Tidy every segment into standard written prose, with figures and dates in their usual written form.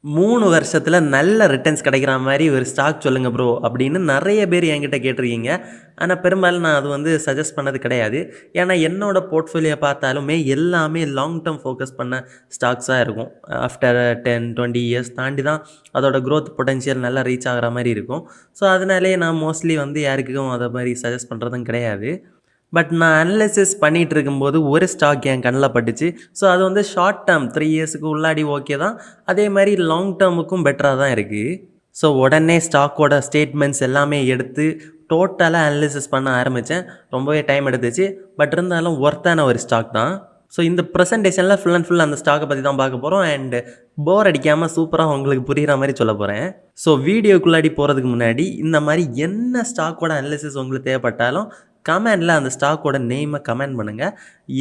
3 வருஷத்துல நல்ல ரிட்டர்ன்ஸ் கிடைக்கிற மாரி ஒரு ஸ்டாக் சொல்லுங்க ப்ரோ அப்படின்னு நெறைய பேர் என்கிட்ட கேட்டிருக்கீங்க. ஆனா பெரும்பாலும் நான் அது சஜெஸ்ட் பண்ணது கிடையாது. ஏன்னா என்னோட போர்ட்ஃபோலியோ பார்த்தாலுமே எல்லாமே லாங் டெர்ம் ஃபோக்கஸ் பண்ண ஸ்டாக்ஸா இருக்கும். ஆஃப்டர் 10, 20 இயர்ஸ் தாண்டி தான் அதோட குரோத் பொட்டன்ஷியல் நல்லா ரீச் ஆகுற மாரி இருக்கும். ஸோ அதனாலேயே நான் மோஸ்ட்லி யாருக்கும் அத மாரி சஜெஸ்ட் பண்றதும் கிடையாது. பட் நான் அனலைசிஸ் பண்ணிட்டு இருக்கும்போது ஒரு ஸ்டாக் என் கண்ல பட்டுச்சு. ஸோ அது ஷார்ட் டெர்ம் 3 இயர்ஸ்க்கு உள்ளாடி ஓகே தான். அதே மாரி லாங் டெர்முக்கும் பெட்டரா தான் இருக்கு. ஸோ உடனே ஸ்டாக்கோட ஸ்டேட்மெண்ட்ஸ் எல்லாமே எடுத்து டோட்டலா அனலைசிஸ் பண்ண ஆரம்பிச்சேன். ரொம்பவே டைம் எடுத்துச்சு. பட் இருந்தாலும் ஒர்த்தான ஒரு ஸ்டாக் தான். ஸோ இந்த ப்ரெசன்டேஷனில் ஃபுல் அண்ட் ஃபுல் அந்த ஸ்டாக்கை பற்றி தான் பார்க்க போகிறோம். அண்ட் போர் அடிக்காமல் சூப்பராக உங்களுக்கு புரிகிற மாதிரி சொல்ல போகிறேன். ஸோ வீடியோக்குள்ளாடி போகிறதுக்கு முன்னாடி இந்த மாதிரி என்ன ஸ்டாக்கோட அனலிசிஸ் உங்களுக்கு தேவைப்பட்டாலும் கமெண்டில் அந்த ஸ்டாக்கோட நேமை கமெண்ட் பண்ணுங்கள்.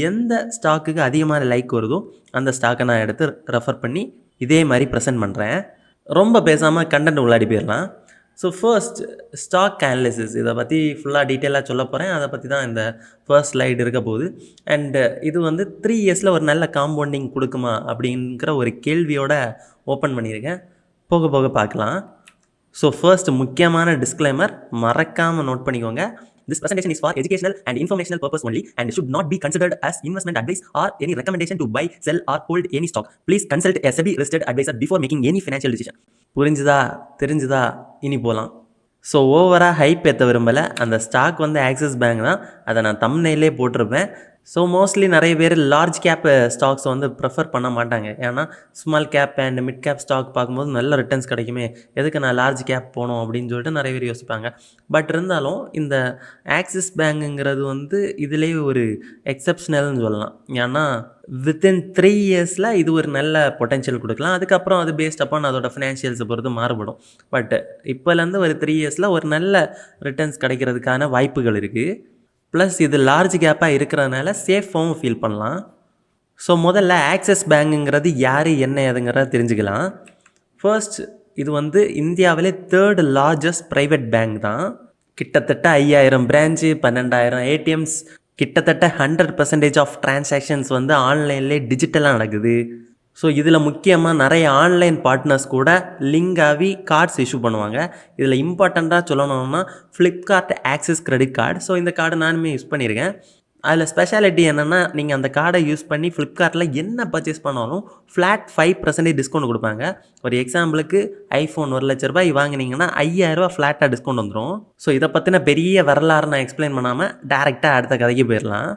எந்த ஸ்டாக்குக்கு அதிகமான லைக் வருதோ அந்த ஸ்டாக்கை நான் எடுத்து ரெஃபர் பண்ணி இதே மாதிரி ப்ரெசென்ட் பண்ணுறேன். ரொம்ப பேசாமல் கண்டென்ட் உள்ளாடி போயிடலாம். ஸோ ஃபர்ஸ்ட் ஸ்டாக் அனலிசிஸ் இதை பற்றி ஃபுல்லாக டீட்டெயிலாக சொல்ல போகிறேன். அதை பற்றி தான் இந்த ஃபர்ஸ்ட் ஸ்லைடு இருக்க போகுது. அண்டு இது 3 இயர்ஸில் ஒரு நல்ல காம்பவுண்டிங் கொடுக்குமா அப்படிங்கிற ஒரு கேள்வியோட ஓப்பன் பண்ணியிருக்கேன். போக போக பார்க்கலாம். ஸோ ஃபர்ஸ்ட் முக்கியமான டிஸ்க்ளைமர் மறக்காமல் நோட் பண்ணிக்கோங்க. This presentation is for educational and informational purpose only and should not be considered as investment advice or any recommendation to buy, sell or hold any stock. Please consult a SEBI listed advisor before making any financial decision. புரிஞ்சுதா தெரிஞ்சுதா இனி போகலாம். So ஓவராக hype ஏற்ற விரும்பலை. அந்த stock axis bank தான். அதை நான் தம்ப்நெயிலே போட்டிருப்பேன். ஸோ மோஸ்ட்லி நிறைய பேர் லார்ஜ் கேப் ஸ்டாக்ஸ் ப்ரிஃபர் பண்ண மாட்டாங்க. ஏன்னா small cap and mid cap stock பார்க்கும்போது நல்ல ரிட்டர்ன்ஸ் கிடைக்குமே, எதுக்கு நான் லார்ஜ் கேப் போகணும் அப்படின்னு சொல்லிட்டு நிறைய பேர் யோசிப்பாங்க. பட் இருந்தாலும் இந்த ஆக்சிஸ் பேங்குங்கிறது இதிலே ஒரு எக்ஸப்ஷனல்னு சொல்லலாம். ஏன்னா வித்தின் 3 இயர்ஸில் இது ஒரு நல்ல பொட்டென்ஷியல் கொடுக்கலாம். அதுக்கப்புறம் அது பேஸ்ட் அப்பான் அதோட ஃபினான்ஷியல்ஸை பொறுத்து மாறுபடும். பட் இப்போலேருந்து ஒரு 3 இயர்ஸில் ஒரு நல்ல ரிட்டர்ன்ஸ் கிடைக்கிறதுக்கான வாய்ப்புகள் இருக்குது. ப்ளஸ் இது லார்ஜ் கேப்பாக இருக்கிறதுனால சேஃபாகவும் ஃபீல் பண்ணலாம். ஸோ முதல்ல ஆக்சிஸ் பேங்குங்கிறது யார் என்ன ஏதுங்கிறத தெரிஞ்சுக்கலாம். ஃபர்ஸ்ட் இது இந்தியாவிலே 3rd லார்ஜஸ்ட் ப்ரைவேட் பேங்க் தான். கிட்டத்தட்ட 5000 பிரான்ச்சு, 12000 ஏடிஎம்ஸ், கிட்டத்தட்ட 100% ஆஃப் டிரான்சாக்ஷன்ஸ் ஆன்லைன்லேயே டிஜிட்டலாக நடக்குது. ஸோ இதில் முக்கியமாக நிறைய ஆன்லைன் பார்ட்னர்ஸ் கூட லிங்க் ஆகி கார்ட்ஸ் இஷ்யூ பண்ணுவாங்க. இதில் இம்பார்ட்டண்ட்டாக சொல்லணும்னா Flipkart axis credit card. So இந்த கார்டு நானுமே யூஸ் பண்ணியிருக்கேன். அதில் ஸ்பெஷாலிட்டி என்னென்னா, நீங்கள் அந்த கார்டை யூஸ் பண்ணி ஃப்ளிப்கார்ட்டில் என்ன பர்ச்சேஸ் பண்ணாலும் ஃப்ளாட் 5% டிஸ்கவுண்ட் கொடுப்பாங்க. ஒரு எக்ஸாம்பிளுக்கு ஐஃபோன் 1,00,000 வாங்கினீங்கன்னா 5000 ஃப்ளாட்டாக டிஸ்கவுண்ட் வந்துடும். ஸோ இதை பற்றின பெரிய வரலாறு நான் எக்ஸ்பிளைன் பண்ணாமல் டேரெக்டாக அடுத்த கதைக்கு போயிடலாம்.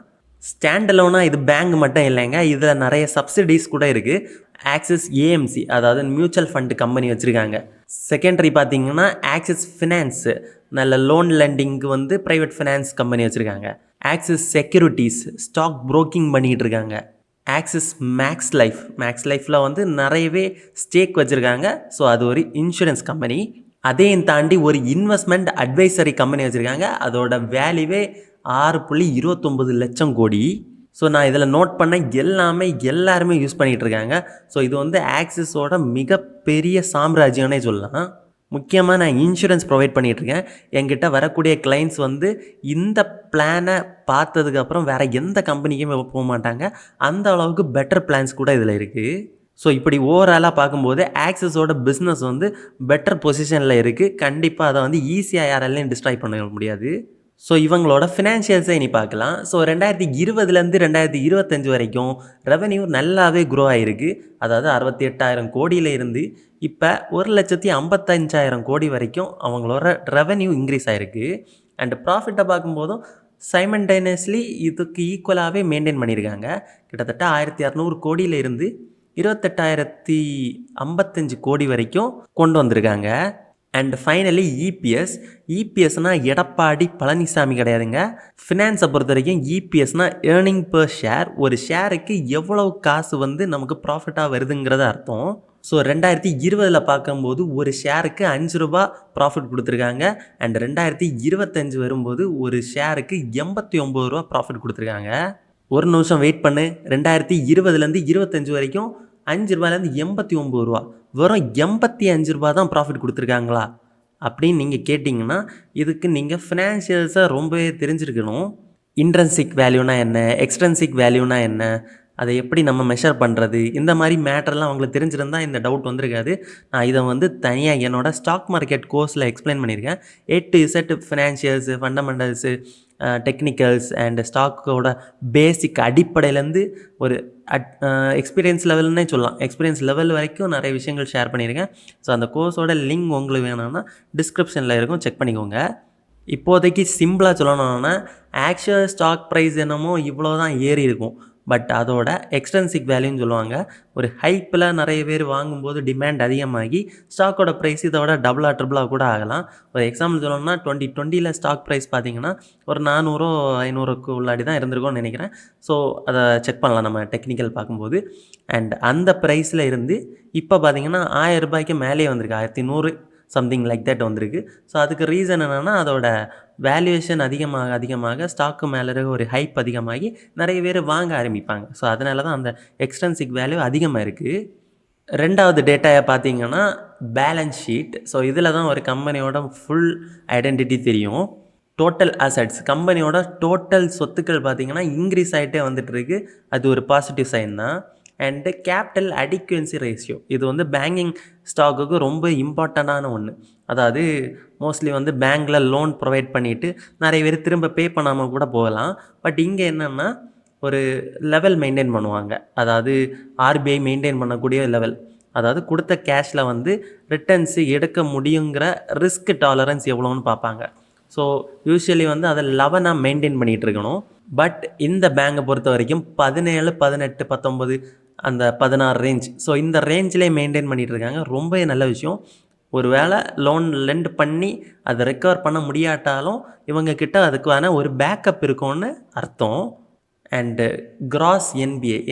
ஸ்டாண்ட் அலோனாக இது பேங்க் மட்டும் இல்லைங்க, இதில் நிறைய சப்சிடிஸ் கூட இருக்குது. ஆக்சிஸ் ஏஎம்சி அதாவது மியூச்சுவல் ஃபண்டு கம்பெனி வச்சுருக்காங்க. செகண்டரி பார்த்தீங்கன்னா ஆக்சிஸ் ஃபினான்ஸு, நல்ல லோன் லெண்டிங்க்கு ப்ரைவேட் ஃபினான்ஸ் கம்பெனி வச்சுருக்காங்க. ஆக்சிஸ் செக்யூரிட்டிஸ் ஸ்டாக் புரோக்கிங் பண்ணிகிட்டு இருக்காங்க. ஆக்சிஸ் மேக்ஸ் லைஃப்பில் நிறையவே ஸ்டேக் வச்சுருக்காங்க. ஸோ அது ஒரு இன்சூரன்ஸ் கம்பெனி. அதையும் தாண்டி ஒரு இன்வெஸ்ட்மெண்ட் அட்வைசரி கம்பெனி வச்சுருக்காங்க. அதோட வேல்யூவே 6.29 லட்சம் கோடி. ஸோ நான் இதில் நோட் பண்ண எல்லாருமே யூஸ் பண்ணிகிட்டு இருக்காங்க. ஸோ இது ஆக்சிஸோட மிகப்பெரிய சாம்ராஜ்யம்னே சொல்லலாம். முக்கியமாக நான் இன்சூரன்ஸ் ப்ரொவைட் பண்ணிகிட்ருக்கேன். என்கிட்ட வரக்கூடிய கிளைண்ட்ஸ் இந்த பிளானை பார்த்ததுக்கப்புறம் வேறு எந்த கம்பெனிக்குமே போக மாட்டாங்க. அந்த அளவுக்கு பெட்டர் பிளான்ஸ் கூட இதில் இருக்குது. ஸோ இப்படி ஓவராலாக பார்க்கும்போது ஆக்சிஸோட பிஸ்னஸ் பெட்டர் பொசிஷனில் இருக்குது. கண்டிப்பாக அதை ஈஸியாக யாராலையும் டிஸ்ட்ராய் பண்ண முடியாது. ஸோ இவங்களோட ஃபினான்ஷியல்ஸை இனி பார்க்கலாம். ஸோ 2020 2025 வரைக்கும் ரெவென்யூ நல்லாவே க்ரோ ஆகிருக்கு. அதாவது 68,000 கோடியில் இருந்து இப்போ 1,55,000 கோடி வரைக்கும் அவங்களோட ரெவென்யூ இன்க்ரீஸ் ஆகிருக்கு. அண்ட் ப்ராஃபிட்டை பார்க்கும்போதும் சைமல்டேனியஸ்லி இதுக்கு ஈக்குவலாகவே மெயின்டைன் பண்ணியிருக்காங்க. கிட்டத்தட்ட 1,600 கோடியில் இருந்து 28,055 கோடி வரைக்கும் கொண்டு வந்திருக்காங்க. அண்ட் ஃபைனலி இபிஎஸ்னால் எடப்பாடி பழனிசாமி கிடையாதுங்க. ஃபினான்ஸை பொறுத்த வரைக்கும் இபிஎஸ்னால் ஏர்னிங் பர் ஷேர். ஒரு ஷேருக்கு எவ்வளவு காசு நமக்கு ப்ராஃபிட்டாக வருதுங்கிறத அர்த்தம். ஸோ 2020 பார்க்கும்போது ஒரு ஷேருக்கு 5 ரூபா ப்ராஃபிட் கொடுத்துருக்காங்க. அண்ட் 2025 வரும்போது ஒரு ஷேருக்கு 89 ரூபா ப்ராஃபிட் கொடுத்துருக்காங்க. ஒரு நிமிஷம் வெயிட் பண்ணு. 2020 25 வரைக்கும் 5 ரூபாயிலேருந்து 89 ரூபா, வெறும் 85 ரூபா தான் ப்ராஃபிட் கொடுத்துருக்காங்களா அப்படின்னு நீங்கள் கேட்டிங்கன்னா இதுக்கு நீங்கள் ஃபினான்ஷியல்ஸை ரொம்பவே தெரிஞ்சிருக்கணும். இன்ட்ரென்சிக் வேல்யூனா என்ன, எக்ஸ்ட்ரென்சிக் வேல்யூனா என்ன, அதை எப்படி நம்ம மெஷர் பண்ணுறது, இந்த மாதிரி மேட்டர்லாம் அவங்களுக்கு தெரிஞ்சிருந்தா இந்த டவுட் வந்திருக்காது. நான் இதை வந்து தனியாக என்னோட ஸ்டாக் மார்க்கெட் கோர்ஸில் எக்ஸ்பிளைன் பண்ணியிருக்கேன். A to Z financials, fundamentals, technicals and ஸ்டாக்கோட பேசிக் அடிப்படையிலேருந்து ஒரு எக்ஸ்பீரியன்ஸ் லெவல்னே சொல்லலாம். எக்ஸ்பீரியன்ஸ் லெவல் வரைக்கும் நிறைய விஷயங்கள் ஷேர் பண்ணியிருக்கேன். ஸோ அந்த கோர்ஸோட லிங்க் உங்களுக்கு வேணும்னா டிஸ்கிரிப்ஷனில் இருக்கும், செக் பண்ணிக்கோங்க. இப்போதைக்கு சிம்பிளாக சொல்லணும்னா ஆக்சுவல் ஸ்டாக் ப்ரைஸ் என்னமோ இவ்வளோ தான் ஏறி இருக்கும். பட் அதோட எக்ஸ்ட்ரென்சிக் வேல்யூன்னு சொல்லுவாங்க. ஒரு ஹைப்பில் நிறைய பேர் வாங்கும்போது டிமாண்ட் அதிகமாகி ஸ்டாக்கோட ப்ரைஸ் இதோட டபுளாக ட்ரிபிளாக கூட ஆகலாம். ஒரு எக்ஸாம்பிள் சொல்லணும்னா 2020 ஸ்டாக் ப்ரைஸ் பார்த்திங்கன்னா ஒரு 400 500க்கு உள்ளாடி தான் இருந்திருக்கும்னு நினைக்கிறேன். ஸோ அதை செக் பண்ணலாம் நம்ம டெக்னிக்கல் பார்க்கும்போது. அண்ட் அந்த ப்ரைஸில் இருந்து இப்போ பார்த்திங்கன்னா 1000 ரூபாய்க்கு மேலே வந்திருக்கு. 1100 சம்திங் லைக் தட் வந்திருக்கு. ஸோ அதுக்கு ரீசன் என்னென்னா அதோட வேல்யூவேஷன் அதிகமாக ஸ்டாக்கு மேலே இருக்க ஒரு ஹைப் அதிகமாகி நிறைய பேர் வாங்க ஆரம்பிப்பாங்க. ஸோ அதனால தான் அந்த எக்ஸ்ட்ரென்சிக் வேல்யூ அதிகமாக இருக்குது. ரெண்டாவது டேட்டாவை பார்த்தீங்கன்னா பேலன்ஸ் ஷீட். ஸோ இதில் தான் ஒரு கம்பெனியோட ஃபுல் ஐடென்டிட்டி தெரியும். டோட்டல் அசட்ஸ், கம்பெனியோட டோட்டல் சொத்துக்கள் பார்த்திங்கன்னா இன்க்ரீஸ் ஆகிட்டே வந்துட்டுருக்கு. அது ஒரு பாசிட்டிவ் சைன் தான். அண்டு கேபிட்டல் அடிக்குவன்சி ரேஷியோ, இது வந்து பேங்கிங் ஸ்டாக்குக்கு ரொம்ப இம்பார்ட்டண்ட்டான ஒன்று. அதாவது மோஸ்ட்லி வந்து பேங்க்கில் லோன் ப்ரொவைட் பண்ணிவிட்டு நிறைய பேர் திரும்ப பே பண்ணாமல் கூட போகலாம். பட் இங்கே என்னென்னா ஒரு லெவல் மெயின்டைன் பண்ணுவாங்க. அதாவது ஆர்பிஐ மெயின்டைன் பண்ணக்கூடிய லெவல், அதாவது கொடுத்த கேஷில் வந்து ரிட்டர்ன்ஸு எடுக்க முடியுங்கிற ரிஸ்க் டாலரன்ஸ் எவ்வளோன்னு பார்ப்பாங்க. ஸோ யூஸ்வலி வந்து அதை 11 மெயின்டைன் பண்ணிகிட்டு இருக்கணும். பட் இந்த பேங்கை பொறுத்த வரைக்கும் 17, 18, 19 அந்த 16 ரேஞ்ச். ஸோ இந்த ரேஞ்சிலே மெயின்டைன் பண்ணிகிட்டு இருக்காங்க. ரொம்ப நல்ல விஷயம். ஒரு வேளை லோன் லெண்ட் பண்ணி அதை ரெக்கவர் பண்ண முடியாட்டாலும் இவங்கக்கிட்ட அதுக்கான ஒரு பேக்கப் இருக்கும்னு அர்த்தம். அண்டு கிராஸ்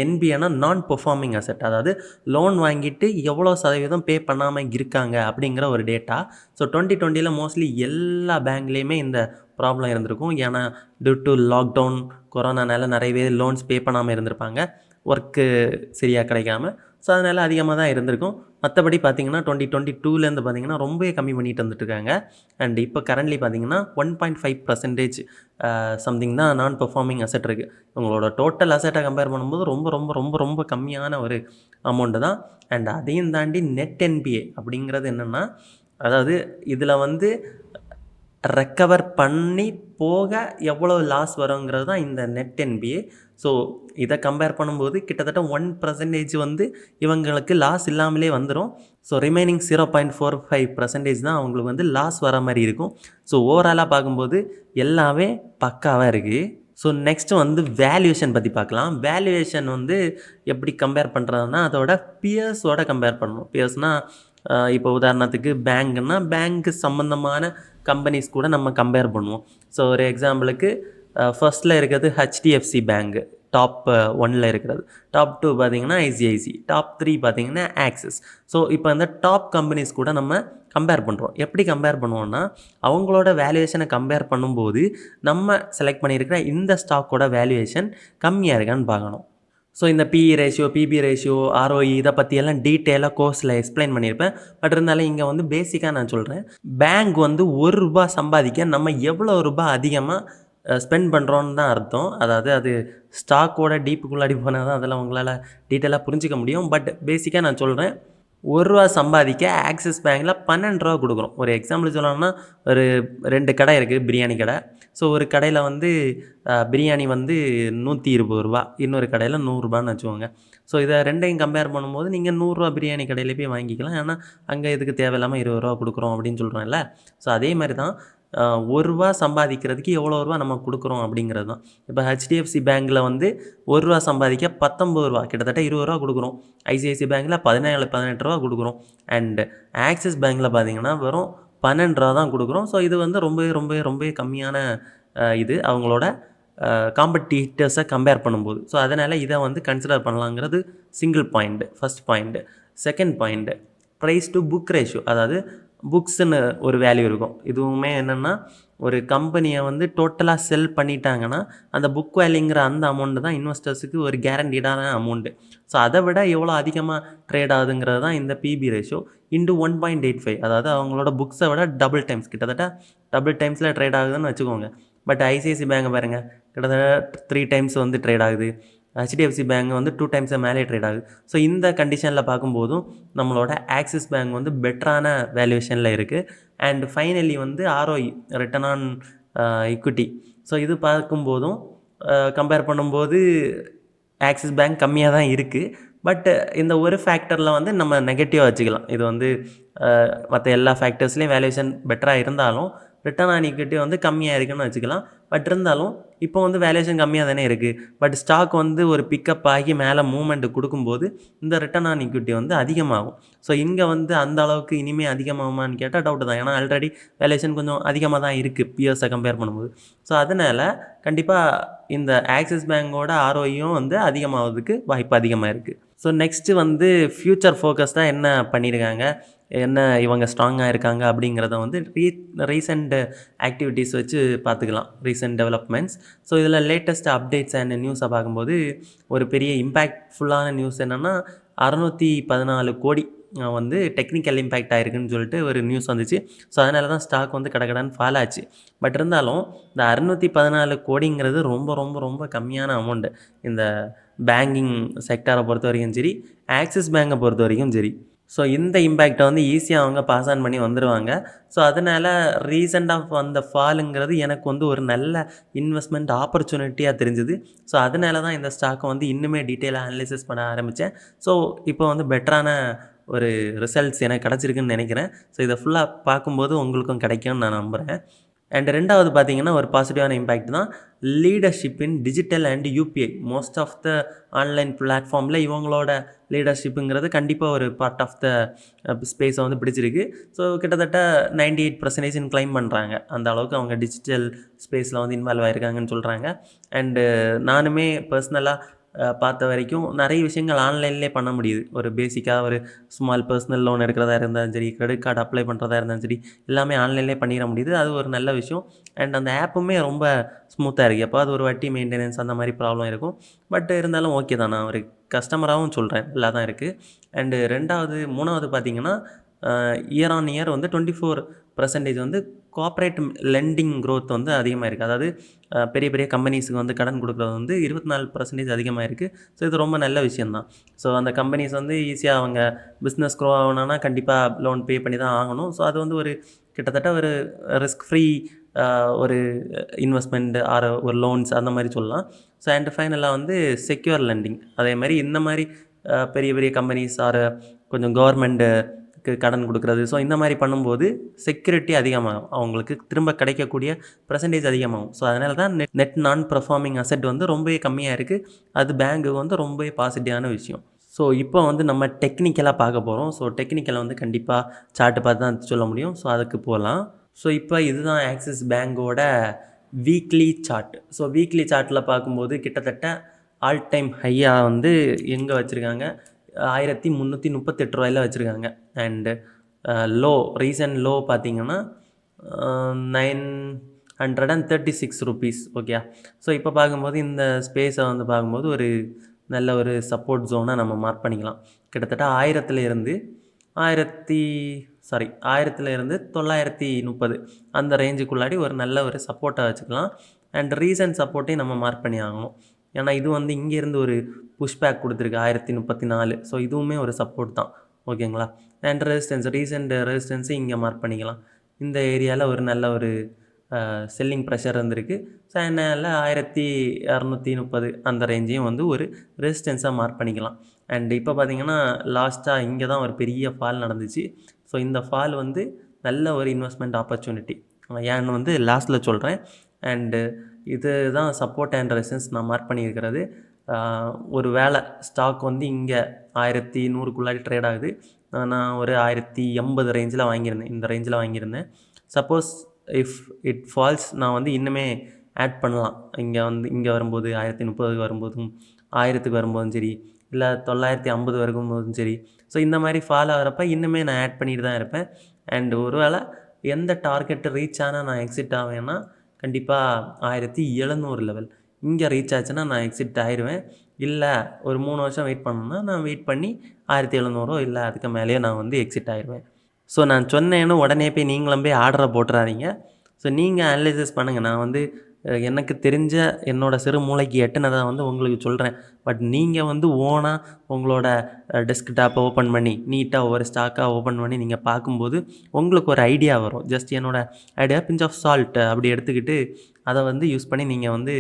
என்பிஏனா நான் பெர்ஃபார்மிங் அசெட், அதாவது லோன் வாங்கிட்டு எவ்வளோ சதவீதம் பே பண்ணாமல் இருக்காங்க அப்படிங்கிற ஒரு டேட்டா. ஸோ 2020 மோஸ்ட்லி எல்லா பேங்க்லேயுமே இந்த ப்ராப்ளம் இருந்திருக்கும். ஏன்னா டியூ டு லாக்டவுன், கொரோனானால நிறைய பேர் லோன்ஸ் பே பண்ணாமல் இருந்திருப்பாங்க, ஒர்க்கு சரியாக கிடைக்காம. ஸோ அதனால் அதிகமாக தான் இருந்திருக்கும். மற்றபடி பார்த்திங்கன்னா 2022 பார்த்திங்கன்னா ரொம்பவே கம்மி பண்ணிட்டு வந்துட்டுருக்காங்க. அண்ட் இப்போ கரண்ட்லி பார்த்திங்கன்னா 1.5% சம்திங் தான் நான் பெர்ஃபார்மிங் அசெட் இருக்குது. உங்களோட டோட்டல் அசெட்டை கம்பேர் பண்ணும்போது ரொம்ப ரொம்ப ரொம்ப ரொம்ப கம்மியான ஒரு அமௌண்ட்டு தான். அண்ட் அதையும் தாண்டி நெட் என்பிஏ அப்படிங்கிறது என்னென்னா, அதாவது இதில் வந்து ரெக்கவர் பண்ணி போக எவ்வளோ லாஸ் வருங்கிறது தான் இந்த நெட் என்பிஏ. ஸோ இதை கம்பேர் பண்ணும்போது கிட்டத்தட்ட 1% வந்து இவங்களுக்கு லாஸ் இல்லாமலே வந்துடும். ஸோ ரிமைனிங் 0.45% தான் அவங்களுக்கு வந்து லாஸ் வர மாதிரி இருக்கும். ஸோ ஓவராலாக பார்க்கும்போது எல்லாமே பக்காவாக இருக்குது. ஸோ நெக்ஸ்ட்டு வந்து வேல்யூவேஷன் பற்றி பார்க்கலாம். வேல்யூவேஷன் வந்து எப்படி கம்பேர் பண்ணுறதுனா அதோட பியர்ஸோட கம்பேர் பண்ணணும். பியர்ஸ்னால் இப்போ உதாரணத்துக்கு பேங்க்னா பேங்க்கு சம்மந்தமான கம்பெனிஸ் கூட நம்ம கம்பேர் பண்ணுவோம். ஸோ ஒரு எக்ஸாம்பிளுக்கு ஃபர்ஸ்ட்டில் இருக்கிறது ஹெச்டிஎஃப்சி பேங்க்கு, டாப் 1 இருக்கிறது. டாப் 2 பார்த்திங்கன்னா ஐசிஐசி, டாப் 3 பார்த்திங்கன்னா ஆக்சிஸ். ஸோ இப்போ அந்த டாப் கம்பெனிஸ் கூட நம்ம கம்பேர் பண்ணுறோம். எப்படி கம்பேர் பண்ணுவோன்னா அவங்களோட வேல்யூவேஷனை கம்பேர் பண்ணும்போது நம்ம செலக்ட் பண்ணியிருக்கிற இந்த ஸ்டாக்கோட வேல்யூவேஷன் கம்மியாக இருக்கான்னு பார்க்கணும். ஸோ இந்த BE ratio, BP ratio, ROE இதை பற்றியெல்லாம் டீட்டெயிலாக கோர்ஸில் எக்ஸ்பிளைன் பண்ணியிருப்பேன். பட் இருந்தாலும் இங்கே வந்து பேசிக்காக நான் சொல்கிறேன். பேங்க் வந்து ₹1 சம்பாதிக்க நம்ம எவ்வளோ ரூபாய் அதிகமாக ஸ்பெண்ட் பண்ணுறோன்னு தான் அர்த்தம். அதாவது அது ஸ்டாக்கோட டீப்புக்குள்ளாடி போனால் தான் அதெல்லாம் உங்களால் டீட்டெயிலாக புரிஞ்சிக்க முடியும். பட் பேசிக்காக நான் சொல்கிறேன், ₹1 சம்பாதிக்க ஆக்சிஸ் பேங்க்கில் ₹12 கொடுக்குறோம். ஒரு எக்ஸாம்பிள் சொல்லணும்னா ஒரு 2 கடை இருக்குது, பிரியாணி கடை. ஸோ ஒரு கடையில் வந்து பிரியாணி வந்து ₹120, இன்னொரு கடையில் ₹100 வச்சுக்கோங்க. ஸோ இதை ரெண்டையும் கம்பேர் பண்ணும்போது நீங்கள் ₹100 பிரியாணி கடையில் போய் வாங்கிக்கலாம். ஏன்னா அங்கே இதுக்கு தேவையில்லாமல் ₹20 கொடுக்குறோம் அப்படின்னு சொல்கிறோம்ல. ஸோ அதே மாதிரி தான் ₹1 சம்பாதிக்கிறதுக்கு எவ்வளோ ரூபா நம்ம கொடுக்குறோம் அப்படிங்கிறது தான். இப்போ ஹெச்டிஎஃப்சி பேங்க்கில் வந்து ₹1 சம்பாதிக்க ₹19, கிட்டத்தட்ட ₹20 கொடுக்குறோம். ஐசிஐசி பேங்க்கில் 17, 18 கொடுக்குறோம். அண்டு ஆக்சிஸ் பேங்க்கில் பார்த்திங்கன்னா வெறும் ₹12 தான் கொடுக்குறோம். ஸோ இது வந்து ரொம்ப கம்மியான இது அவங்களோட காம்படிட்டர்ஸை கம்பேர் பண்ணும்போது. ஸோ அதனால் இதை வந்து கன்சிடர் பண்ணலாங்கிறது single point, first point. Second point, price to book ratio, அதாவது புக்ஸுன்னு ஒரு வேல்யூ இருக்கும். இதுவுமே என்னென்னா ஒரு கம்பெனியை வந்து டோட்டலாக செல் பண்ணிட்டாங்கன்னா அந்த புக் வேல்யூங்கிற அந்த அமௌண்ட்டு தான் இன்வெஸ்டர்ஸுக்கு ஒரு கேரண்டீடான அமௌண்ட்டு. ஸோ அதை விட எவ்வளோ அதிகமாக ட்ரேட் ஆகுதுங்கிறது தான் இந்த பிபி ரேஷியோ இன்டு 1.85. அதாவது அவங்களோட புக்ஸை விட டபுள் டைம்ஸ், கிட்டத்தட்ட டபுள் டைம்ஸில் ட்ரேட் ஆகுதுன்னு வச்சுக்கோங்க. பட் ஐசிஐசி பேங்கை பாருங்கள், கிட்டத்தட்ட 3 டைம்ஸ் வந்து ட்ரேட் ஆகுது. ஹெச்டிஎஃப்சி பேங்க் வந்து 2 டைம்ஸாக மேலே ட்ரேட் ஆகுது. ஸோ இந்த கண்டிஷனில் பார்க்கும்போதும் நம்மளோட ஆக்சிஸ் பேங்க் வந்து பெட்டரான வேல்யூவேஷனில் இருக்குது. அண்ட் ஃபைனலி வந்து ROE, return on equity. So இது பார்க்கும்போதும் கம்பேர் பண்ணும்போது ஆக்சிஸ் பேங்க் கம்மியாக தான் இருக்குது. பட் இந்த ஒரு ஃபேக்டரில் வந்து நம்ம நெகட்டிவாக வச்சுக்கலாம். இது வந்து மற்ற எல்லா ஃபேக்டர்ஸ்லேயும் வேல்யூவேஷன் பெட்டராக இருந்தாலும் ரிட்டர்ன் ஆன் ஈக்விட்டி வந்து கம்மியாக இருக்குன்னு வச்சுக்கலாம். பட் இருந்தாலும் இப்போ வந்து வேல்யூவேஷன் கம்மியாக தானே இருக்குது. பட் ஸ்டாக் வந்து ஒரு பிக்கப் ஆகி மேலே மூவ்மெண்ட் கொடுக்கும்போது இந்த ரிட்டர்ன் ஆன் ஈக்விட்டி வந்து அதிகமாகும். ஸோ இங்கே வந்து அந்த அளவுக்கு இனிமேல் அதிகமாகுமான்னு கேட்டால் டவுட்டு தான். ஏன்னா ஆல்ரெடி வேல்யூவேஷன் கொஞ்சம் அதிகமாக தான் இருக்குது பிஎஸ்ஸை கம்பேர் பண்ணும்போது. ஸோ அதனால் கண்டிப்பாக இந்த ஆக்சிஸ் பேங்கோட ஆர்ஓயும் வந்து அதிகமாகிறதுக்கு வாய்ப்பு அதிகமாக இருக்குது. ஸோ நெக்ஸ்ட்டு வந்து ஃப்யூச்சர் ஃபோக்கஸ்டாக என்ன பண்ணியிருக்காங்க, என்ன இவங்க ஸ்ட்ராங்காக இருக்காங்க அப்படிங்கிறத வந்து ரீசெண்ட் ஆக்டிவிட்டீஸ் வச்சு பார்த்துக்கலாம், ரீசெண்ட் டெவலப்மெண்ட்ஸ். ஸோ இதில் லேட்டஸ்ட் அப்டேட்ஸ் அண்ட் நியூஸை பார்க்கும்போது ஒரு பெரிய இம்பேக்ட்ஃபுல்லான நியூஸ் என்னென்னா 614 கோடி வந்து டெக்னிக்கல் இம்பேக்ட் ஆகிருக்குன்னு சொல்லிட்டு ஒரு நியூஸ் வந்துச்சு. ஸோ அதனால தான் ஸ்டாக் வந்து கடகடன்னு ஃபால் ஆச்சு. பட் இருந்தாலும் இந்த 614 கோடிங்கிறது ரொம்ப ரொம்ப ரொம்ப கம்மியான அமௌண்ட்டு. இந்த பேங்கிங் செக்டாரை பொறுத்த வரைக்கும் சரி, ஆக்சிஸ் பேங்கை பொறுத்த வரைக்கும் சரி. ஸோ இந்த இம்பேக்டை வந்து ஈஸியாக அவங்க பாஸ் ஆன் பண்ணி வந்துடுவாங்க. ஸோ அதனால் ரீசெண்ட் ஆஃப் அந்த ஃபாலுங்கிறது எனக்கு வந்து ஒரு நல்ல இன்வெஸ்ட்மெண்ட் ஆப்பர்ச்சுனிட்டியாக தெரிஞ்சுது. ஸோ அதனால தான் இந்த ஸ்டாக்கை வந்து இன்னுமே டீட்டெயிலாக அனலைசிஸ் பண்ண ஆரம்பித்தேன். ஸோ இப்போ வந்து பெட்டரான ஒரு ரிசல்ட்ஸ் எனக்கு கிடச்சிருக்குன்னு நினைக்கிறேன். ஸோ இதை ஃபுல்லாக பார்க்கும்போது உங்களுக்கும் கிடைக்கும்னு நான் நம்புகிறேன். அண்ட் ரெண்டாவது பார்த்தீங்கன்னா ஒரு பாசிட்டிவான இம்பேக்ட் தான் leadership in digital and UPI. Most of the online பிளாட்ஃபார்மில் இவங்களோட லீடர்ஷிப்புங்கிறது கண்டிப்பாக ஒரு பார்ட் ஆஃப் த ஸ்பேஸை வந்து பிடிச்சிருக்கு. ஸோ கிட்டத்தட்ட 98% கிளைம் பண்ணுறாங்க. அந்த அளவுக்கு அவங்க டிஜிட்டல் ஸ்பேஸில் வந்து இன்வால்வ் ஆகிருக்காங்கன்னு சொல்கிறாங்க. அண்டு நானுமே பர்சனலாக பார்த்த வரைக்கும் நிறைய விஷயங்கள் ஆன்லைன்லேயே பண்ண முடியுது. ஒரு பேசிக்காக ஒரு ஸ்மால் பர்சனல் லோன் எடுக்கிறதா இருந்தாலும் சரி, கிரெடிட் கார்டு அப்ளை பண்ணுறதா இருந்தாலும் சரி, எல்லாமே ஆன்லைன்லேயே பண்ணிட முடியுது. அது ஒரு நல்ல விஷயம். அண்ட் அந்த ஆப்புமே ரொம்ப ஸ்மூத்தாக இருக்குது. எப்போ அது ஒரு வட்டி மெயின்டெனன்ஸ் அந்த மாதிரி ப்ராப்ளம் இருக்கும். பட் இருந்தாலும் ஓகே தான், நான் ஒரு கஸ்டமராகவும் சொல்கிறேன், நல்லா தான் இருக்குது. அண்டு மூணாவது பார்த்திங்கன்னா இயர் ஆன் இயர் வந்து 24% வந்து கோஆப்ரேட் லெண்டிங் க்ரோத் வந்து அதிகமாக இருக்குது. அதாவது பெரிய பெரிய கம்பெனிஸுக்கு வந்து கடன் கொடுக்குறது வந்து 24% அதிகமாக இருக்குது. ஸோ இது ரொம்ப நல்ல விஷயந்தான். ஸோ அந்த கம்பெனிஸ் வந்து ஈஸியாக அவங்க பிஸ்னஸ் க்ரோ ஆகணும்னா கண்டிப்பாக லோன் பே பண்ணி தான் ஆகணும். ஸோ அது வந்து ஒரு கிட்டத்தட்ட ஒரு ரிஸ்க் ஃப்ரீ ஒரு இன்வெஸ்ட்மெண்ட் ஆர் ஒரு லோன்ஸ் அந்த மாதிரி சொல்லலாம். ஸோ அண்ட் ஃபைனலாக வந்து செக்யூர் லெண்டிங். அதே மாதிரி இந்த மாதிரி பெரிய பெரிய கம்பெனிஸ் ஆர் கொஞ்சம் கவர்மெண்ட்டுக்கு கடன் கொடுக்குறது. ஸோ இந்த மாதிரி பண்ணும்போது செக்யூரிட்டி அதிகமாகும், அவங்களுக்கு திரும்ப கிடைக்கக்கூடிய பர்சன்டேஜ் அதிகமாகும். ஸோ அதனால தான் நெட் நான் பெர்ஃபார்மிங் அசெட் வந்து ரொம்பவே கம்மியாக இருக்குது. அது பேங்க்கு வந்து ரொம்பவே பாசிட்டிவான விஷயம். ஸோ இப்போ வந்து நம்ம டெக்னிக்கலாக பார்க்க போகிறோம். ஸோ டெக்னிக்கலை வந்து கண்டிப்பாக சார்ட்டு பார்த்து தான் சொல்ல முடியும். ஸோ அதுக்கு போகலாம். ஸோ இப்போ இதுதான் ஆக்சிஸ் பேங்கோட வீக்லி சார்ட். ஸோ வீக்லி சார்ட்டில் பார்க்கும்போது கிட்டத்தட்ட ஆல் டைம் ஹையாக வந்து எங்கே வச்சுருக்காங்க, 1338 ரூபாயில் வச்சுருக்காங்க. அண்டு ரீசன்ட் லோ பார்த்திங்கன்னா 936 ருபீஸ். ஓகே. ஸோ இப்போ பார்க்கும்போது இந்த ஸ்பேஸை வந்து பார்க்கும்போது ஒரு நல்ல ஒரு சப்போர்ட் ஜோனை நம்ம மார்க் பண்ணிக்கலாம். கிட்டத்தட்ட 1930 அந்த ரேஞ்சுக்குள்ளாடி ஒரு நல்ல ஒரு சப்போர்ட்டை வச்சுக்கலாம். அண்ட் ரீசன்ட் சப்போர்ட்டையும் நம்ம மார்க் பண்ணி ஆகணும். ஏன்னா இது வந்து இங்கேருந்து ஒரு புஷ்பேக் கொடுத்துருக்கு 1034. ஸோ இதுவுமே ஒரு சப்போர்ட் தான். ஓகேங்களா. அண்ட் ரீசெண்ட் ரெசிஸ்டன்ஸு இங்கே மார்க் பண்ணிக்கலாம். இந்த ஏரியாவில் ஒரு நல்ல ஒரு செல்லிங் ப்ரெஷர் இருந்திருக்கு. ஸோ அதனால் 1230 அந்த ரேஞ்சையும் வந்து ஒரு ரெசிஸ்டன்ஸாக மார்க் பண்ணிக்கலாம். அண்ட் இப்போ பார்த்திங்கன்னா லாஸ்ட்டாக இங்கே தான் ஒரு பெரிய ஃபால் நடந்துச்சு. ஸோ இந்த ஃபால் வந்து நல்ல ஒரு இன்வெஸ்ட்மெண்ட் ஆப்பர்ச்சுனிட்டி, ஏன்னு வந்து லாஸ்ட்டில் சொல்கிறேன். அண்டு இது தான் சப்போர்ட் அண்ட் ரெசிஸ்டன்ஸ் நான் மார்க் பண்ணியிருக்கிறது. ஒரு வேளை ஸ்டாக் வந்து இங்கே 1100க்குள்ளாடி ட்ரேட் ஆகுது. நான் ஒரு 1080 ரேஞ்சில் வாங்கியிருந்தேன், இந்த ரேஞ்சில் வாங்கியிருந்தேன். சப்போஸ் இஃப் இட் ஃபால்ஸ் நான் வந்து இன்னுமே ஆட் பண்ணலாம். இங்கே வரும்போது 1030 வரும்போதும் 1000க்கு வரும்போதும் சரி, இல்லை 950 வரும்போதும் சரி. ஸோ இந்த மாதிரி ஃபால் ஆகிறப்ப இன்னுமே நான் ஆட் பண்ணிட்டு தான் இருப்பேன். அண்டு ஒரு வேளை எந்த டார்கெட்டு ரீச் ஆனால் நான் எக்ஸிட் ஆவேன்னா கண்டிப்பாக 1700 லெவல் இங்கே ரீச் ஆச்சுன்னா நான் எக்ஸிட் ஆயிடுவேன். இல்லை ஒரு 3 வருஷம் வெயிட் பண்ணணுன்னா நான் வெயிட் பண்ணி 1700 இல்லை அதுக்கு மேலேயே நான் வந்து எக்ஸிட் ஆயிடுவேன். ஸோ நான் சொன்னேன்னு உடனே போய் நீங்களும் போய் ஆர்டரை போட்டுறாதீங்க. ஸோ நீங்கள் அனலைசிஸ் பண்ணுங்கள். நான் வந்து எனக்கு தெரிஞ்ச என்னோட சிறு மூளைக்கு எட்டுனதை வந்து உங்களுக்கு சொல்கிறேன். பட் நீங்கள் வந்து ஓனாக உங்களோட டெஸ்க்டாப்பை ஓப்பன் பண்ணி நீட்டாக ஒவ்வொரு ஸ்டாக்காக ஓப்பன் பண்ணி நீங்கள் பார்க்கும்போது உங்களுக்கு ஒரு ஐடியா வரும். ஜஸ்ட் என்னோடய ஐடியா பிஞ்ச் ஆஃப் சால்ட் அப்படி எடுத்துக்கிட்டு அதை வந்து யூஸ் பண்ணி நீங்கள் வந்து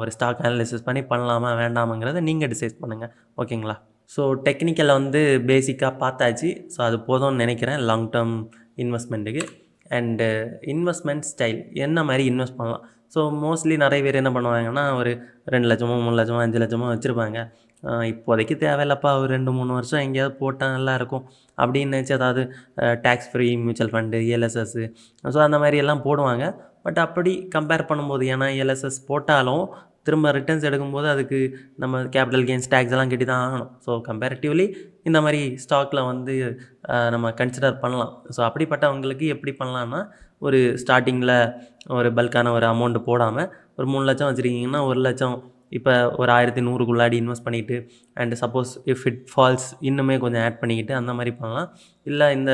ஒரு ஸ்டாக் அனாலிசிஸ் பண்ணி பண்ணலாமா வேண்டாமாங்கிறத நீங்கள் டிசைட் பண்ணுங்கள். ஓகேங்களா? ஸோ டெக்னிக்கலை வந்து பேசிக்காக பார்த்தாச்சு. ஸோ அது போதும்னு நினைக்கிறேன் லாங் டேர்ம் இன்வெஸ்ட்மெண்ட்டுக்கு. அண்டு இன்வெஸ்ட்மெண்ட் ஸ்டைல் என்ன மாதிரி இன்வெஸ்ட் பண்ணலாம். ஸோ மோஸ்ட்லி நிறைய பேர் என்ன பண்ணுவாங்கன்னா ஒரு 2 லட்சமோ 3 லட்சமோ 5 லட்சமோ வச்சுருப்பாங்க. இப்போதைக்கு தேவையில்லப்பா ஒரு 2-3 வருஷம் எங்கேயாவது போட்டால் நல்லாயிருக்கும் அப்படின்னு நினச்சி அதாவது tax free mutual fund ELSS so அந்த மாதிரி எல்லாம் போடுவாங்க. பட் அப்படி கம்பேர் பண்ணும்போது ஏன்னா எல்எஸ்எஸ் போட்டாலும் திரும்ப ரிட்டர்ன்ஸ் எடுக்கும்போது அதுக்கு நம்ம கேபிட்டல் கெயின்ஸ் டேக்ஸ் எல்லாம் கட்டி தான் ஆகணும். ஸோ கம்பேரிட்டிவ்லி இந்த மாதிரி ஸ்டாக்கில் வந்து நம்ம கன்சிடர் பண்ணலாம். ஸோ அப்படிப்பட்டவங்களுக்கு எப்படி பண்ணலான்னா ஒரு ஸ்டார்டிங்கில் ஒரு பல்கான ஒரு அமௌண்ட்டு போடாமல் ஒரு 3 லட்சம் வச்சுருக்கீங்கன்னா 1 லட்சம் இப்போ ஒரு 1100க்குள்ளாடி இன்வெஸ்ட் பண்ணிவிட்டு and suppose if it falls இன்னுமே கொஞ்சம் ஆட் பண்ணிக்கிட்டு அந்த மாதிரி பண்ணலாம். இல்லை இந்த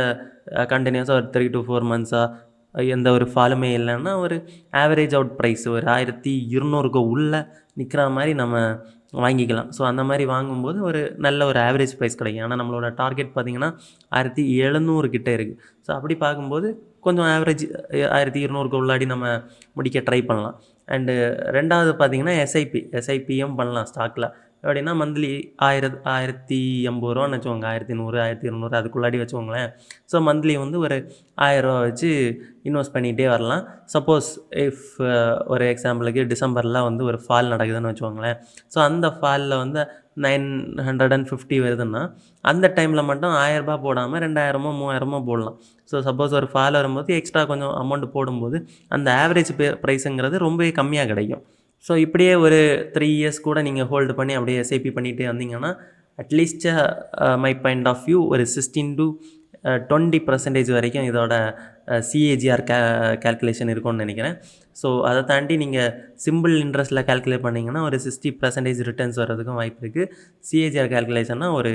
கண்டினியூஸாக ஒரு 3 to 4 மந்த்ஸாக எந்த ஒரு ஃபாலுமே இல்லைன்னா ஒரு ஆவரேஜ் அவுட் ப்ரைஸ் ஒரு 1200க்கு உள்ளே நிற்கிற மாதிரி நம்ம வாங்கிக்கலாம். ஸோ அந்த மாதிரி வாங்கும்போது ஒரு நல்ல ஒரு ஆவரேஜ் ப்ரைஸ் கிடைக்கும். ஆனால் நம்மளோட டார்கெட் பார்த்திங்கன்னா 1700 கிட்டே இருக்குது. ஸோ அப்படி பார்க்கும்போது கொஞ்சம் ஆவரேஜ் 1200க்கு உள்ளாடி நம்ம முடிக்க ட்ரை பண்ணலாம். அண்டு ரெண்டாவது பார்த்திங்கன்னா எஸ்ஐபியும் பண்ணலாம் ஸ்டாக்கில். எப்படின்னா மந்த்லி 1080 ரூபான்னு வச்சுக்கோங்க. 1100 1200 அதுக்குள்ளாடி வச்சுக்கோங்களேன். ஸோ மந்த்லி வந்து ஒரு 1000 ரூபா வச்சு இன்வெஸ்ட் பண்ணிகிட்டே வரலாம். சப்போஸ் இஃப் ஒரு எக்ஸாம்பிளுக்கு டிசம்பரில் வந்து ஒரு ஃபால் நடக்குதுன்னு வச்சுக்கோங்களேன். ஸோ அந்த ஃபாலில் வந்து 950 வருதுன்னா அந்த டைமில் மட்டும் 1000 ரூபா போடாமல் 2000மோ 3000மோ போடலாம். ஸோ சப்போஸ் ஒரு ஃபால் வரும்போது எக்ஸ்ட்ரா கொஞ்சம் அமௌண்ட் போடும்போது அந்த ஆவரேஜ் ப்ரைஸுங்கிறது ரொம்பவே கம்மியாக கிடைக்கும். ஸோ இப்படியே ஒரு 3 இயர்ஸ் கூட நீங்கள் ஹோல்டு பண்ணி அப்படியே எஸ்ஐபி பண்ணிகிட்டே வந்தீங்கன்னா at least my point of view ஒரு 16 to 20% வரைக்கும் இதோட சிஏஜிஆர் கேல்குலேஷன் இருக்கும்னு நினைக்கிறேன். ஸோ அதை தாண்டி நீங்கள் சிம்பிள் இன்ட்ரெஸ்ட்டில் கேல்குலேட் பண்ணிங்கன்னா ஒரு 60% ரிட்டர்ன்ஸ் வர்றதுக்கும் வாய்ப்பு இருக்குது. சிஏஜிஆர் கேல்குலேஷன்னா ஒரு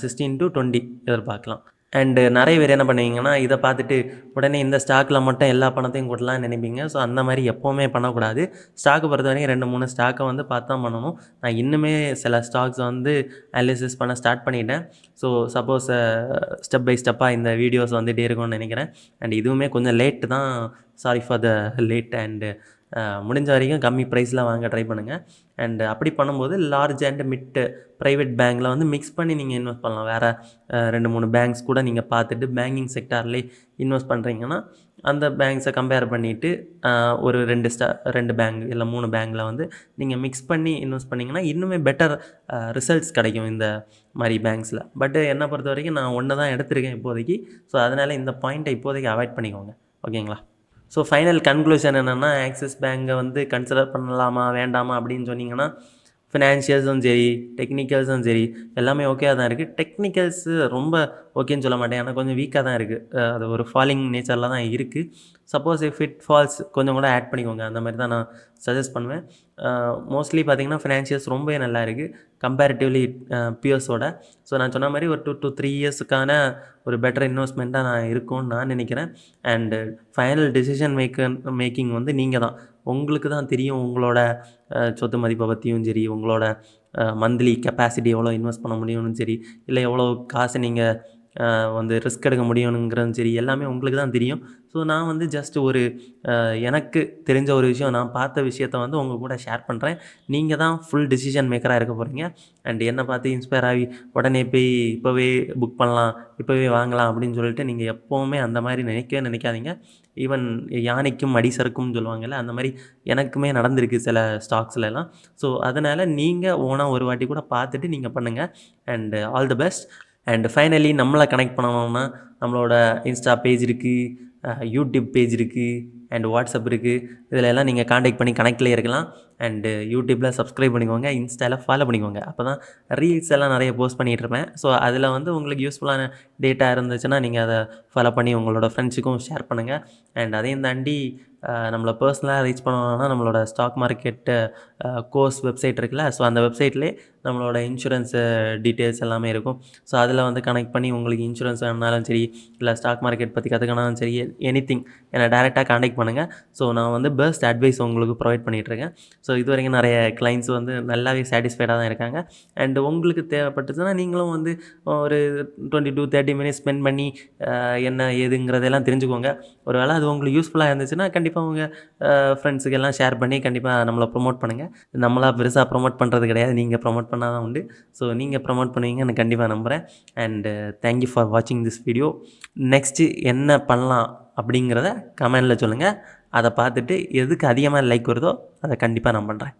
16 to 20 எதிர்பார்க்கலாம். அண்டு நிறைய பேர் என்ன பண்ணுவீங்கன்னா இதை பார்த்துட்டு உடனே இந்த ஸ்டாக்கில் மட்டும் எல்லா பணத்தையும் கொட்டலாம்னு நினைப்பீங்க. ஸோ அந்த மாதிரி எப்போவுமே பண்ணக்கூடாது. ஸ்டாக்கை பொறுத்த வரைக்கும் 2-3 ஸ்டாக்கை வந்து பார்த்து தான் பண்ணணும். நான் இன்னுமே சில ஸ்டாக்ஸ் வந்து அனாலிசிஸ் பண்ண ஸ்டார்ட் பண்ணிட்டேன். ஸோ சப்போஸ் ஸ்டெப் பை ஸ்டெப்பாக இந்த வீடியோஸ் வந்துகிட்டே இருக்கும்னு நினைக்கிறேன். அண்ட் இதுவுமே கொஞ்சம் லேட்டு தான். Sorry for the late. And முடிஞ்ச வரைக்கும் கம்மி ப்ரைஸில் வாங்க ட்ரை பண்ணுங்கள். அண்டு அப்படி பண்ணும்போது லார்ஜ் அண்ட் மிட் ப்ரைவேட் பேங்க்கில் வந்து மிக்ஸ் பண்ணி நீங்கள் இன்வெஸ்ட் பண்ணலாம். வேறு 2-3 பேங்க்ஸ் கூட நீங்கள் பார்த்துட்டு பேங்கிங் செக்டார்லேயே இன்வெஸ்ட் பண்ணுறீங்கன்னா அந்த பேங்க்ஸை கம்பேர் பண்ணிவிட்டு ஒரு 2 பேங்க் இல்லை 3 பேங்க்கில் வந்து நீங்கள் மிக்ஸ் பண்ணி இன்வெஸ்ட் பண்ணிங்கன்னா இன்னுமே பெட்டர் ரிசல்ட்ஸ் கிடைக்கும் இந்த மாதிரி பேங்க்ஸில். பட்டு என்னை பொறுத்த வரைக்கும் நான் ஒன்று தான் எடுத்திருக்கேன் இப்போதைக்கு. ஸோ அதனால் இந்த பாயிண்ட்டை இப்போதைக்கு அவாய்ட் பண்ணிக்கோங்க. ஓகேங்களா? ஸோ ஃபைனல் கன்க்ளூஷன் என்னென்னா ஆக்சிஸ் பேங்கை வந்து கன்சிடர் பண்ணலாமா வேண்டாமா அப்படின்னு சொன்னிங்கன்னா ஃபினான்ஷியல்ஸும் சரி டெக்னிக்கல்ஸும் சரி எல்லாமே ஓகேயாக தான் இருக்குது. டெக்னிக்கல்ஸு ரொம்ப ஓகேன்னு சொல்ல மாட்டேன். ஏன்னா கொஞ்சம் வீக்காக தான் இருக்குது. அது ஒரு ஃபாலிங் நேச்சரில் தான் இருக்குது. சப்போஸ் இஃப் இட் ஃபால்ஸ் கொஞ்சம் கூட ஆட் பண்ணிக்கோங்க. அந்த மாதிரி தான் நான் சஜஸ்ட் பண்ணுவேன். மோஸ்ட்லி பார்த்திங்கன்னா ஃபினான்ஷியல்ஸ் ரொம்பவே நல்லா இருக்குது கம்பேரிட்டிவ்லி பியர்ஸோட. ஸோ நான் சொன்ன மாதிரி ஒரு 2 to 3 இயர்ஸுக்கான ஒரு பெட்டர் இன்வெஸ்ட்மெண்ட்டாக நான் இருக்கும்னு நான் நினைக்கிறேன். அண்டு ஃபைனல் டெசிஷன் மேக்கிங் வந்து நீங்கள் தான். உங்களுக்கு தான் தெரியும் உங்களோட சொத்து மதிப்பை பற்றியும் சரி உங்களோட மந்த்லி கெப்பாசிட்டி எவ்வளோ இன்வெஸ்ட் பண்ண முடியும்னு சரி இல்லை எவ்வளோ காசு நீங்கள் வந்து ரிஸ்க் எடுக்க முடியும்ங்கிறதும் சரி எல்லாமே உங்களுக்கு தான் தெரியும். ஸோ நான் வந்து ஜஸ்ட் ஒரு எனக்கு தெரிஞ்ச ஒரு விஷயம் நான் பார்த்த விஷயத்த வந்து உங்கள் கூட ஷேர் பண்ணுறேன். நீங்கள் தான் ஃபுல் டிசிஷன் மேக்கராக இருக்க போகிறீங்க. அண்ட் என்னை பார்த்து இன்ஸ்பயர் ஆகி உடனே போய் இப்போவே புக் பண்ணலாம் இப்போவே வாங்கலாம் அப்படின்னு சொல்லிட்டு நீங்கள் எப்போவுமே அந்த மாதிரி நினைக்காதீங்க. ஈவன் யானைக்கும் அடிசருக்கும்னு சொல்லுவாங்கள்ல அந்த மாதிரி எனக்குமே நடந்திருக்கு சில ஸ்டாக்ஸ்லாம். ஸோ அதனால் நீங்கள் ஓனாக ஒரு வாட்டி கூட பார்த்துட்டு நீங்கள் பண்ணுங்கள். And all the best. And finally நம்மளை கனெக்ட் பண்ணணும்னா நம்மளோட இன்ஸ்டா பேஜ் இருக்குது, யூடியூப் பேஜ் இருக்குது அண்ட் வாட்ஸ்அப் இருக்குது. இதில் எல்லாம் நீங்கள் காண்டாக்ட் பண்ணி கனெக்ட்லேயே இருக்கலாம். அண்டு யூடியூப்பில் சப்ஸ்கிரைப் பண்ணிக்கோங்க, இன்ஸ்டாவில் ஃபாலோ பண்ணிக்கோங்க. அப்போ தான் ரீல்ஸ் எல்லாம் நிறைய போஸ்ட் பண்ணிகிட்ருப்பேன். ஸோ அதில் வந்து உங்களுக்கு யூஸ்ஃபுல்லான டேட்டா இருந்துச்சுன்னா நீங்கள் அதை ஃபாலோ பண்ணி உங்களோட ஃப்ரெண்ட்ஸுக்கும் ஷேர் பண்ணுங்கள். அண்ட் அதையும் தாண்டி நம்மளை பர்சனலாக ரீச் பண்ணணும்னா நம்மளோட ஸ்டாக் மார்க்கெட்டு கோர்ஸ் வெப்சைட் இருக்குல்ல, ஸோ அந்த வெப்சைட்லேயே நம்மளோட இன்சூரன்ஸு டீட்டெயில்ஸ் எல்லாமே இருக்கும். ஸோ அதில் வந்து கனெக்ட் பண்ணி உங்களுக்கு இன்சூரன்ஸ் வேணுனாலும் சரி, இல்லை ஸ்டாக் மார்க்கெட் பற்றி கற்றுக்கணும்னாலும் சரி, எனிதிங் என்னை டேரெக்டாக காண்டாக்ட் பண்ணுங்கள். ஸோ நான் வந்து பெஸ்ட் அட்வைஸ் உங்களுக்கு ப்ரொவைட் பண்ணிகிட்ருக்கேன். ஸோ இது வரைக்கும் நிறைய கிளைண்ட்ஸ் வந்து நல்லாவே சாட்டிஸ்ஃபைடாக தான் இருக்காங்க. அண்ட் உங்களுக்கு தேவைப்பட்டுச்சுன்னா நீங்களும் வந்து ஒரு 20 to 30 மினிட்ஸ் ஸ்பெண்ட் பண்ணி என்ன ஏதுங்கிறதெல்லாம் தெரிஞ்சுக்கோங்க. ஒரு வேளை அது உங்களுக்கு யூஸ்ஃபுல்லாக இருந்துச்சுன்னா கண்டிப்பாக உங்கள் ஃப்ரெண்ட்ஸுக்கு எல்லாம் ஷேர் பண்ணி கண்டிப்பாக நம்மளை ப்ரொமோட் பண்ணுங்கள். நம்மளாக பெருசாக ப்ரொமோட் பண்ணுறது கிடையாது, நீங்கள் ப்ரொமோட் பண்ணால் தான் உண்டு. ஸோ நீங்கள் ப்ரொமோட் பண்ணுவீங்கன்னு நான் கண்டிப்பாக நம்புகிறேன். அண்டு தேங்க்யூ ஃபார் வாட்சிங் திஸ் வீடியோ. நெக்ஸ்ட்டு என்ன பண்ணலாம் அப்படிங்கிறத கமெண்டில் சொல்லுங்கள். அதை பார்த்துட்டு எதுக்கு அதிகமாக லைக் வருதோ அதை கண்டிப்பாக நான் பண்ணுறேன்.